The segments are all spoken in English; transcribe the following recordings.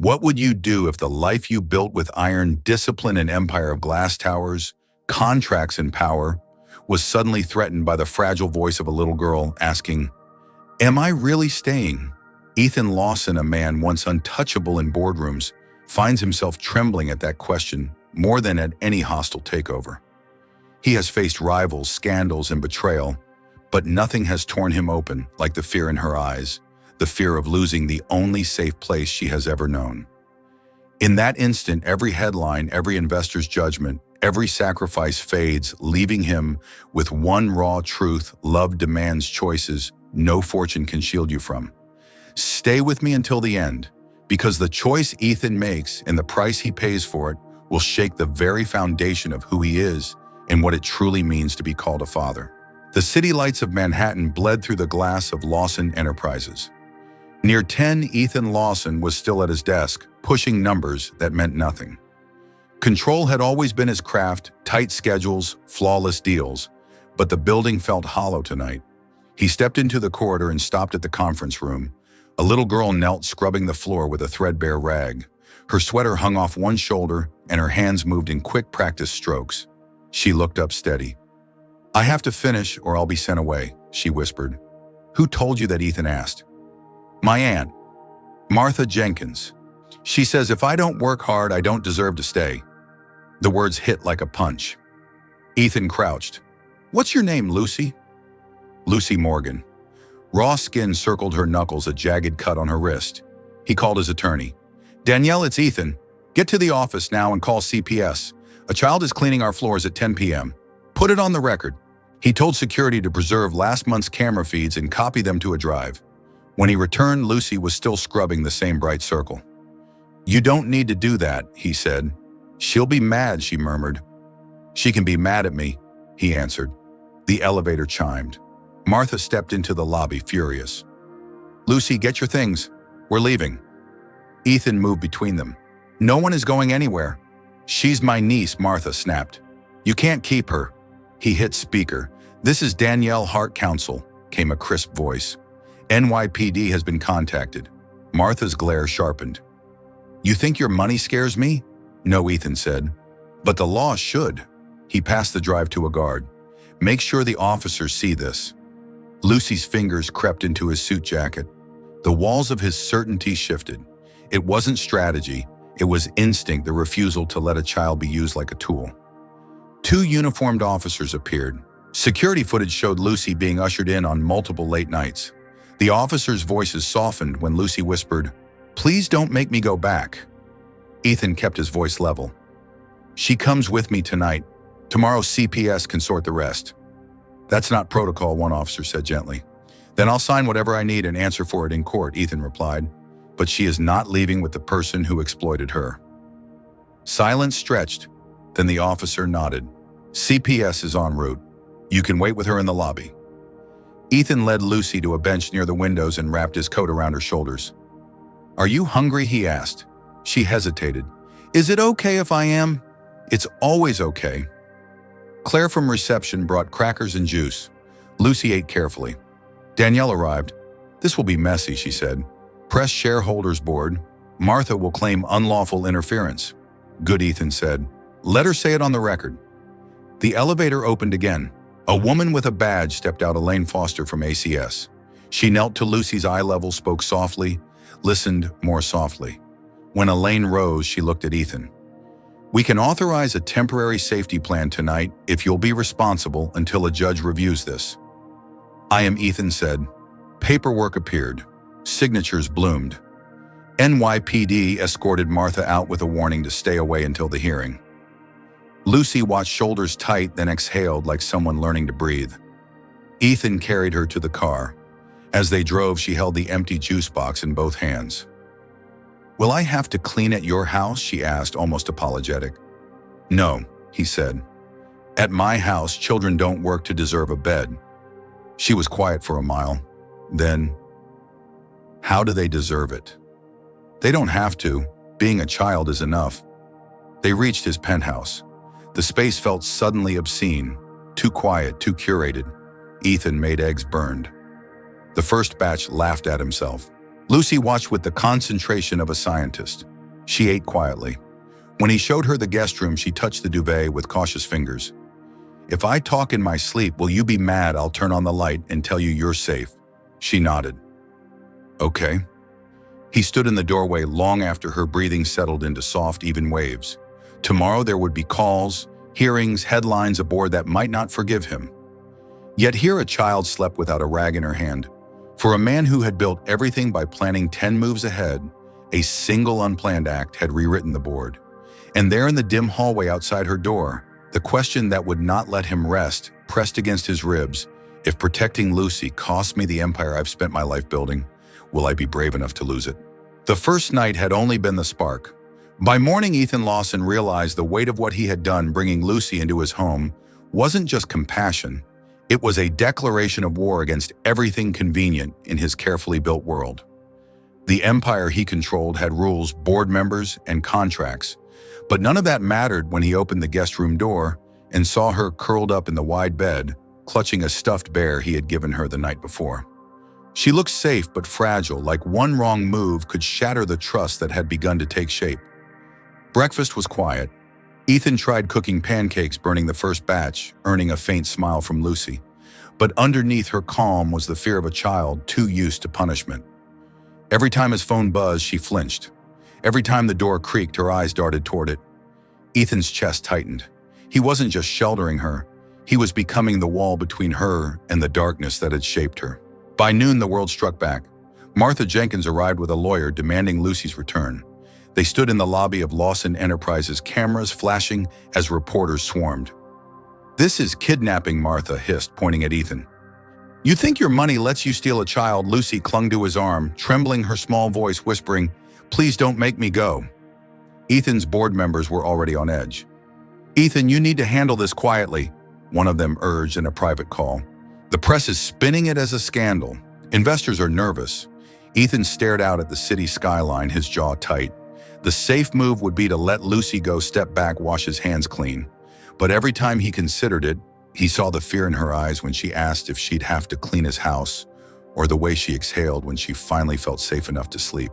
What would you do if the life you built with iron, discipline, and empire of glass towers, contracts, and power was suddenly threatened by the fragile voice of a little girl asking, "Am I really staying?" Ethan Lawson, a man once untouchable in boardrooms, finds himself trembling at that question more than at any hostile takeover. He has faced rivals, scandals, and betrayal, but nothing has torn him open like the fear in her eyes, the fear of losing the only safe place she has ever known. In that instant, every headline, every investor's judgment, every sacrifice fades, leaving him with one raw truth: love demands choices no fortune can shield you from. Stay with me until the end, because the choice Ethan makes and the price he pays for it will shake the very foundation of who he is and what it truly means to be called a father. The city lights of Manhattan bled through the glass of Lawson Enterprises. Near 10, Ethan Lawson was still at his desk, pushing numbers that meant nothing. Control had always been his craft, tight schedules, flawless deals, but the building felt hollow tonight. He stepped into the corridor and stopped at the conference room. A little girl knelt, scrubbing the floor with a threadbare rag. Her sweater hung off one shoulder, and her hands moved in quick practice strokes. She looked up steady. "I have to finish or I'll be sent away," she whispered. "Who told you that?" Ethan asked. "My aunt, Martha Jenkins. She says if I don't work hard, I don't deserve to stay." The words hit like a punch. Ethan crouched. "What's your name, Lucy?" "Lucy Morgan." Raw skin circled her knuckles, a jagged cut on her wrist. He called his attorney. "Danielle, it's Ethan. Get to the office now and call CPS. A child is cleaning our floors at 10 p.m. Put it on the record." He told security to preserve last month's camera feeds and copy them to a drive. When he returned, Lucy was still scrubbing the same bright circle. "You don't need to do that," he said. "She'll be mad," she murmured. "She can be mad at me," he answered. The elevator chimed. Martha stepped into the lobby, furious. "Lucy, get your things. We're leaving." Ethan moved between them. "No one is going anywhere." "She's my niece," Martha snapped. "You can't keep her." He hit speaker. "This is Danielle Hart Counsel," came a crisp voice. "NYPD has been contacted." Martha's glare sharpened. "You think your money scares me?" "No," Ethan said. "But the law should." He passed the drive to a guard. "Make sure the officers see this." Lucy's fingers crept into his suit jacket. The walls of his certainty shifted. It wasn't strategy, it was instinct, the refusal to let a child be used like a tool. Two uniformed officers appeared. Security footage showed Lucy being ushered in on multiple late nights. The officers' voices softened when Lucy whispered, "Please don't make me go back." Ethan kept his voice level. "She comes with me tonight. Tomorrow CPS can sort the rest." "That's not protocol," one officer said gently. "Then I'll sign whatever I need and answer for it in court," Ethan replied. "But she is not leaving with the person who exploited her." Silence stretched, then the officer nodded. "CPS is en route. You can wait with her in the lobby." Ethan led Lucy to a bench near the windows and wrapped his coat around her shoulders. "Are you hungry?" he asked. She hesitated. "Is it okay if I am?" "It's always okay." Claire from reception brought crackers and juice. Lucy ate carefully. Danielle arrived. "This will be messy," she said. "Press shareholders board. Martha will claim unlawful interference." "Good," Ethan said. "Let her say it on the record." The elevator opened again. A woman with a badge stepped out, Elaine Foster from ACS. She knelt to Lucy's eye level, spoke softly, listened more softly. When Elaine rose, she looked at Ethan. "We can authorize a temporary safety plan tonight if you'll be responsible until a judge reviews this." "I am," Ethan said. Paperwork appeared. Signatures bloomed. NYPD escorted Martha out with a warning to stay away until the hearing. Lucy watched, shoulders tight, then exhaled like someone learning to breathe. Ethan carried her to the car. As they drove, she held the empty juice box in both hands. "Will I have to clean at your house?" she asked, almost apologetic. "No," he said. "At my house, children don't work to deserve a bed." She was quiet for a mile. Then, "How do they deserve it?" "They don't have to. Being a child is enough." They reached his penthouse. The space felt suddenly obscene, too quiet, too curated. Ethan made eggs burned. The first batch laughed at himself. Lucy watched with the concentration of a scientist. She ate quietly. When he showed her the guest room, she touched the duvet with cautious fingers. "If I talk in my sleep, will you be mad I'll turn on the light and tell you you're safe?" She nodded. "Okay." He stood in the doorway long after her breathing settled into soft, even waves. Tomorrow there would be calls, hearings, headlines aboard that might not forgive him. Yet here a child slept without a rag in her hand. For a man who had built everything by planning 10 moves ahead, a single unplanned act had rewritten the board. And there in the dim hallway outside her door, the question that would not let him rest pressed against his ribs: if protecting Lucy cost me the empire I've spent my life building, will I be brave enough to lose it? The first night had only been the spark. By morning, Ethan Lawson realized the weight of what he had done bringing Lucy into his home wasn't just compassion. It was a declaration of war against everything convenient in his carefully built world. The empire he controlled had rules, board members, and contracts, but none of that mattered when he opened the guest room door and saw her curled up in the wide bed, clutching a stuffed bear he had given her the night before. She looked safe but fragile, like one wrong move could shatter the trust that had begun to take shape. Breakfast was quiet. Ethan tried cooking pancakes, burning the first batch, earning a faint smile from Lucy. But underneath her calm was the fear of a child too used to punishment. Every time his phone buzzed, she flinched. Every time the door creaked, her eyes darted toward it. Ethan's chest tightened. He wasn't just sheltering her. He was becoming the wall between her and the darkness that had shaped her. By noon, the world struck back. Martha Jenkins arrived with a lawyer demanding Lucy's return. They stood in the lobby of Lawson Enterprises, cameras flashing as reporters swarmed. "This is kidnapping," Martha hissed, pointing at Ethan. "You think your money lets you steal a child?" Lucy clung to his arm, trembling, her small voice whispering, "Please don't make me go." Ethan's board members were already on edge. "Ethan, you need to handle this quietly," one of them urged in a private call. "The press is spinning it as a scandal. Investors are nervous." Ethan stared out at the city skyline, his jaw tight. The safe move would be to let Lucy go, step back, wash his hands clean. But every time he considered it, he saw the fear in her eyes when she asked if she'd have to clean his house, or the way she exhaled when she finally felt safe enough to sleep.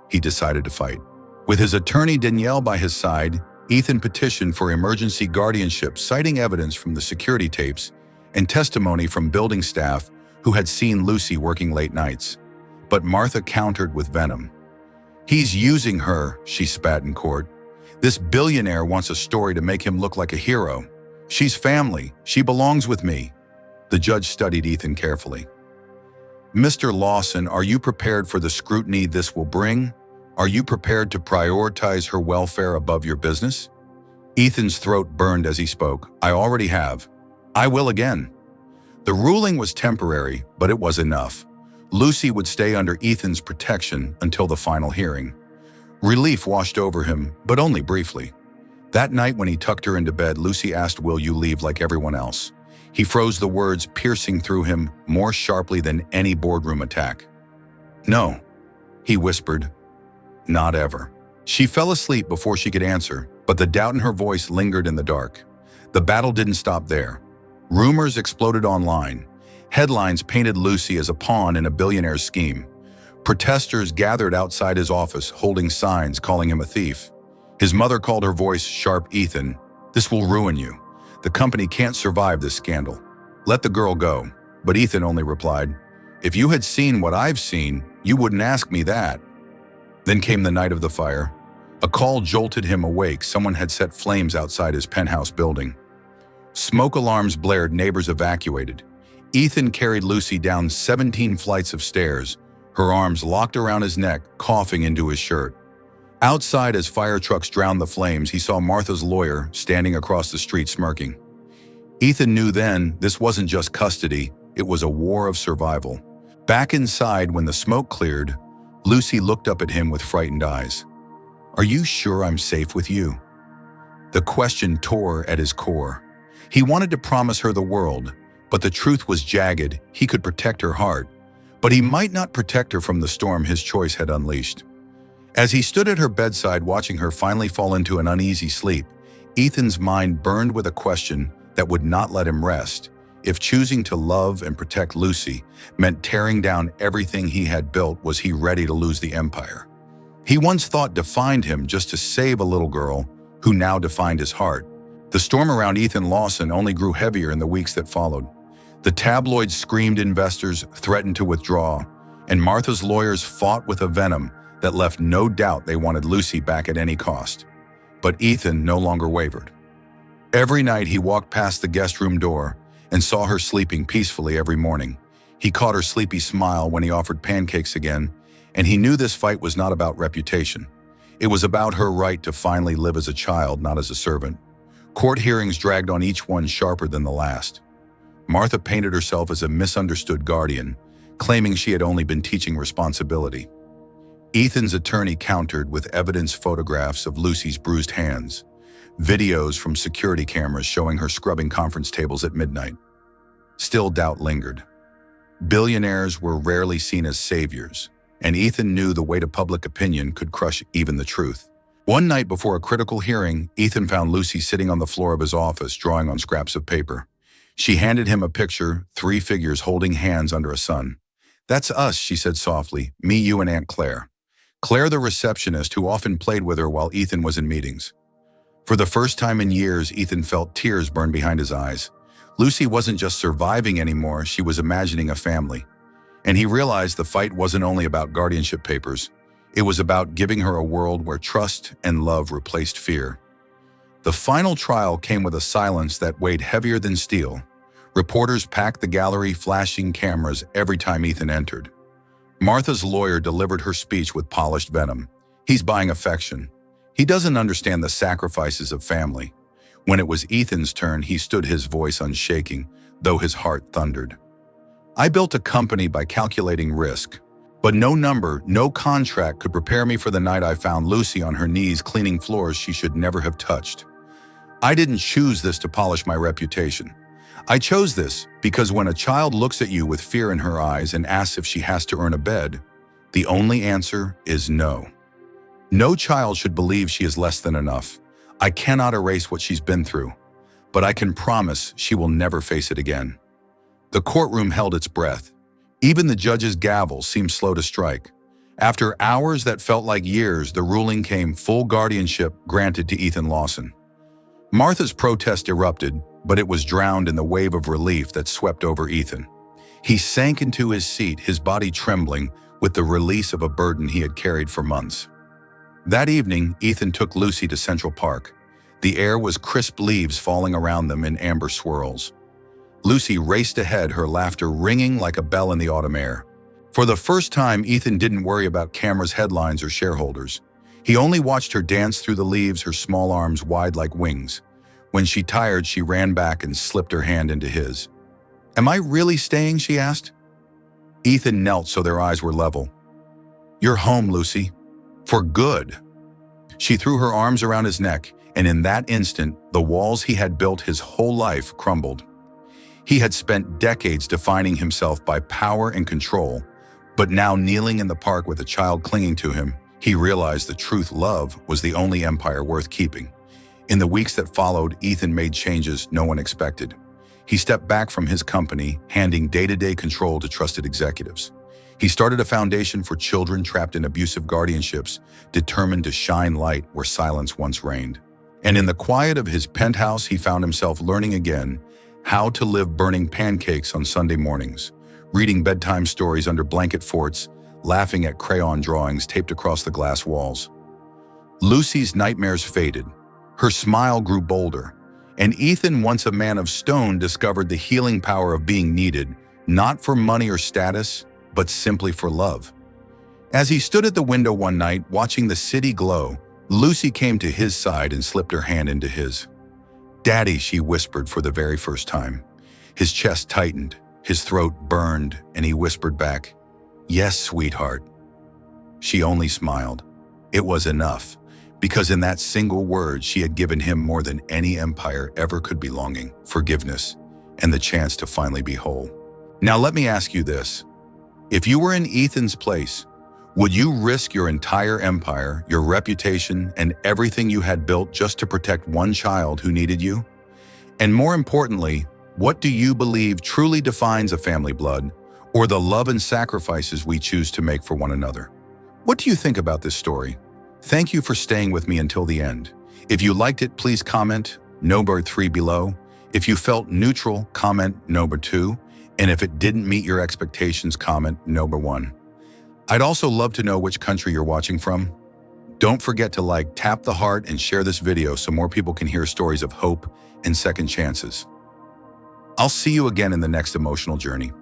He decided to fight. With his attorney Danielle by his side, Ethan petitioned for emergency guardianship, citing evidence from the security tapes and testimony from building staff who had seen Lucy working late nights. But Martha countered with venom. "He's using her," she spat in court. "This billionaire wants a story to make him look like a hero. She's family. She belongs with me." The judge studied Ethan carefully. "Mr. Lawson, are you prepared for the scrutiny this will bring? Are you prepared to prioritize her welfare above your business?" Ethan's throat burned as he spoke. "I already have. I will again." The ruling was temporary, but it was enough. Lucy would stay under Ethan's protection until the final hearing. Relief washed over him, but only briefly. That night when he tucked her into bed, Lucy asked, "Will you leave like everyone else?" He froze, the words piercing through him more sharply than any boardroom attack. "No," he whispered. "Not ever." She fell asleep before she could answer, but the doubt in her voice lingered in the dark. The battle didn't stop there. Rumors exploded online. Headlines painted Lucy as a pawn in a billionaire's scheme. Protesters gathered outside his office, holding signs calling him a thief. His mother called her voice sharp. "Ethan, this will ruin you. The company can't survive this scandal. Let the girl go." But Ethan only replied, "If you had seen what I've seen, you wouldn't ask me that." Then came the night of the fire. A call jolted him awake. Someone had set flames outside his penthouse building. Smoke alarms blared, neighbors evacuated. Ethan carried Lucy down 17 flights of stairs, her arms locked around his neck, coughing into his shirt. Outside, as fire trucks drowned the flames, he saw Martha's lawyer standing across the street smirking. Ethan knew then this wasn't just custody, it was a war of survival. Back inside, when the smoke cleared, Lucy looked up at him with frightened eyes. "Are you sure I'm safe with you?" The question tore at his core. He wanted to promise her the world, but the truth was jagged. He could protect her heart, but he might not protect her from the storm his choice had unleashed. As he stood at her bedside watching her finally fall into an uneasy sleep, Ethan's mind burned with a question that would not let him rest. If choosing to love and protect Lucy meant tearing down everything he had built, was he ready to lose the empire? he once thought defined him just to save a little girl who now defined his heart. The storm around Ethan Lawson only grew heavier in the weeks that followed. The tabloids screamed investors threatened to withdraw, and Martha's lawyers fought with a venom that left no doubt they wanted Lucy back at any cost. But Ethan no longer wavered. Every night he walked past the guest room door and saw her sleeping peacefully every morning. He caught her sleepy smile when he offered pancakes again, and he knew this fight was not about reputation. It was about her right to finally live as a child, not as a servant. Court hearings dragged on, each one sharper than the last. Martha painted herself as a misunderstood guardian, claiming she had only been teaching responsibility. Ethan's attorney countered with evidence, photographs of Lucy's bruised hands, videos from security cameras showing her scrubbing conference tables at midnight. Still, doubt lingered. Billionaires were rarely seen as saviors, and Ethan knew the weight of public opinion could crush even the truth. One night before a critical hearing, Ethan found Lucy sitting on the floor of his office, drawing on scraps of paper. She handed him a picture, 3 figures holding hands under a sun. "That's us," she said softly, "me, you, and Aunt Claire." Claire, the receptionist who often played with her while Ethan was in meetings. For the first time in years, Ethan felt tears burn behind his eyes. Lucy wasn't just surviving anymore, she was imagining a family. And he realized the fight wasn't only about guardianship papers. It was about giving her a world where trust and love replaced fear. The final trial came with a silence that weighed heavier than steel. Reporters packed the gallery, flashing cameras every time Ethan entered. Martha's lawyer delivered her speech with polished venom. "He's buying affection. He doesn't understand the sacrifices of family." When it was Ethan's turn, he stood, his voice unshaking, though his heart thundered. "I built a company by calculating risk, but no number, no contract could prepare me for the night I found Lucy on her knees cleaning floors she should never have touched. I didn't choose this to polish my reputation. I chose this because when a child looks at you with fear in her eyes and asks if she has to earn a bed, the only answer is no. No child should believe she is less than enough. I cannot erase what she's been through, but I can promise she will never face it again." The courtroom held its breath. Even the judge's gavel seemed slow to strike. After hours that felt like years, the ruling came: full guardianship granted to Ethan Lawson. Martha's protest erupted, but it was drowned in the wave of relief that swept over Ethan. He sank into his seat, his body trembling with the release of a burden he had carried for months. That evening, Ethan took Lucy to Central Park. The air was crisp, leaves falling around them in amber swirls. Lucy raced ahead, her laughter ringing like a bell in the autumn air. For the first time, Ethan didn't worry about cameras, headlines, or shareholders. He only watched her dance through the leaves, her small arms wide like wings. When she tired, she ran back and slipped her hand into his. "Am I really staying?" she asked. Ethan knelt so their eyes were level. "You're home, Lucy. For good." She threw her arms around his neck, and in that instant, the walls he had built his whole life crumbled. He had spent decades defining himself by power and control, but now, kneeling in the park with a child clinging to him, he realized the truth: love was the only empire worth keeping. In the weeks that followed, Ethan made changes no one expected. He stepped back from his company, handing day-to-day control to trusted executives. He started a foundation for children trapped in abusive guardianships, determined to shine light where silence once reigned. And in the quiet of his penthouse, he found himself learning again how to live, burning pancakes on Sunday mornings, reading bedtime stories under blanket forts, laughing at crayon drawings taped across the glass walls. Lucy's nightmares faded. Her smile grew bolder, and Ethan, once a man of stone, discovered the healing power of being needed, not for money or status, but simply for love. As he stood at the window one night, watching the city glow, Lucy came to his side and slipped her hand into his. "Daddy," she whispered for the very first time. His chest tightened, his throat burned, and he whispered back, "Yes, sweetheart." She only smiled. It was enough, because in that single word she had given him more than any empire ever could be: longing, forgiveness, and the chance to finally be whole. Now let me ask you this. If you were in Ethan's place, would you risk your entire empire, your reputation, and everything you had built just to protect one child who needed you? And more importantly, what do you believe truly defines a family blood, or the love and sacrifices we choose to make for one another? What do you think about this story? Thank you for staying with me until the end. If you liked it, please comment number 3 below. If you felt neutral, comment number 2. And if it didn't meet your expectations, comment number 1. I'd also love to know which country you're watching from. Don't forget to like, tap the heart, and share this video so more people can hear stories of hope and second chances. I'll see you again in the next emotional journey.